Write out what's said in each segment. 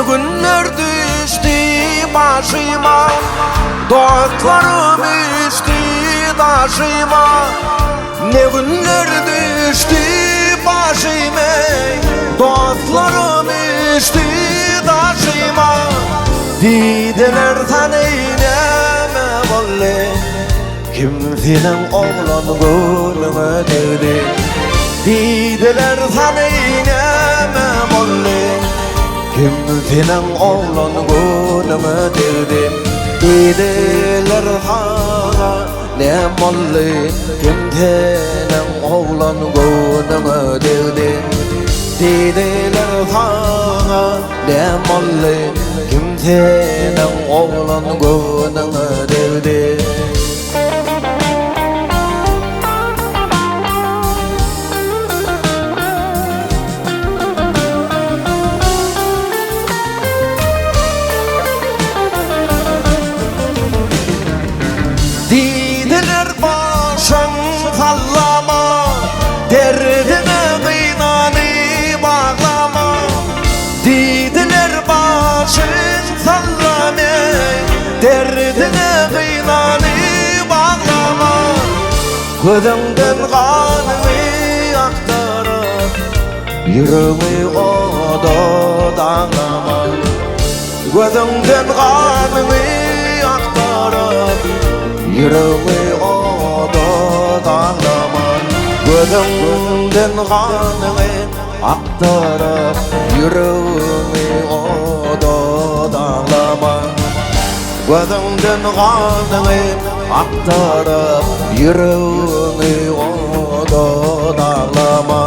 günler düştü başıma, dostlarım üstü taşıma. Ne günler düştü başıma, dostlarım üstü taşıma. Dediler tanıyneme bolle, kimsenin oğlan gönlüme değdi. Dediler tanıyneme bolle, kimsenin oğlan gönlüme değdi. Dediler sana ne bolle, kimsenin oğlan gönlüme değdi. Dediler sana ne bolle, kimsenin oğlan gönlüme değdi. Dediler başın sallama, derdine kıynanı bağlama. Dediler başın sallama, derdine kıynanı bağlama. Gözünden kanını aktarıp, yüreğimi oda dağlama. Gözünden kanını aktarıp, yüreğimi oda dağlama. Gözümden kanını aktarıp, yüreğimi oda dağlama. Gözümden kanını aktarıp, yüreğimi oda dağlama.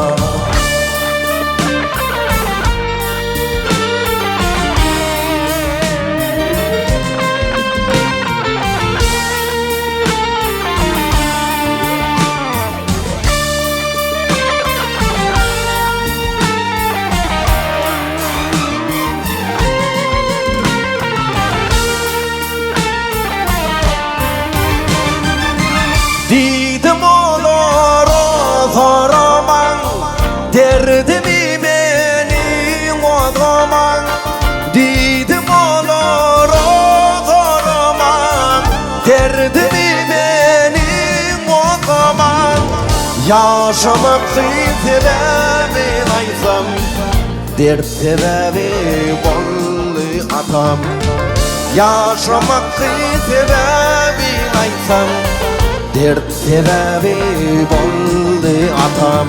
Dedim olur o soraman, derdimi benim o zaman. Dedim olur o soraman, derdimi benim o zaman. Yaşamak sebebin aysam, dert sebebi bollu atam. Yaşamak sebebin aysam, dert sebebi boldu atam.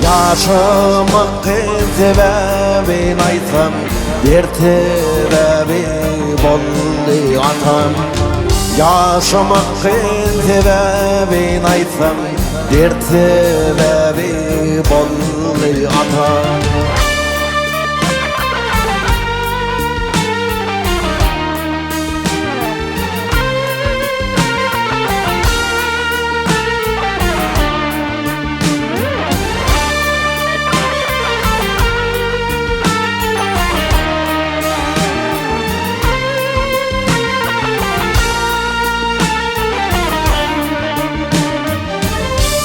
Yaşamak sebebin aysam, dert sebebi boldu atam. Yaşamak sebebin aysam, dert sebebi boldu atam.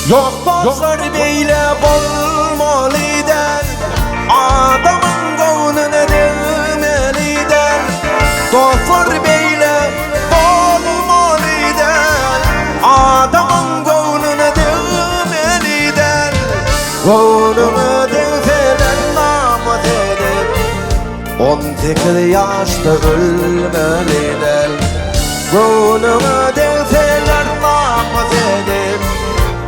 Yok dostlar beyle bolmalıdır, adamın gönlüne değmelidir. Dostlar beyle bolmalıdır, adamın gönlüne değmelidir. Gönlüne değseler namus edip, 18 yaşta ölmelidir. Gönlüne değseler namus edip,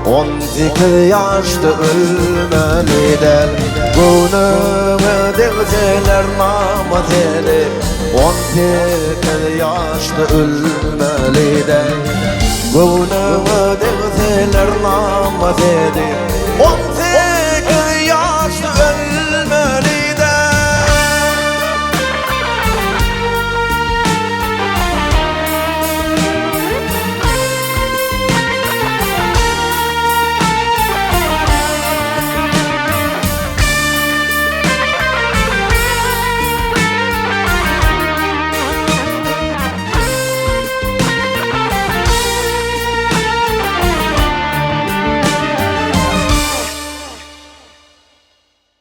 18 yaşta ölmelidir. Gönlüme değseler namus edip, 18 yaşta ölmelidir. Gönlüme değseler namus edip,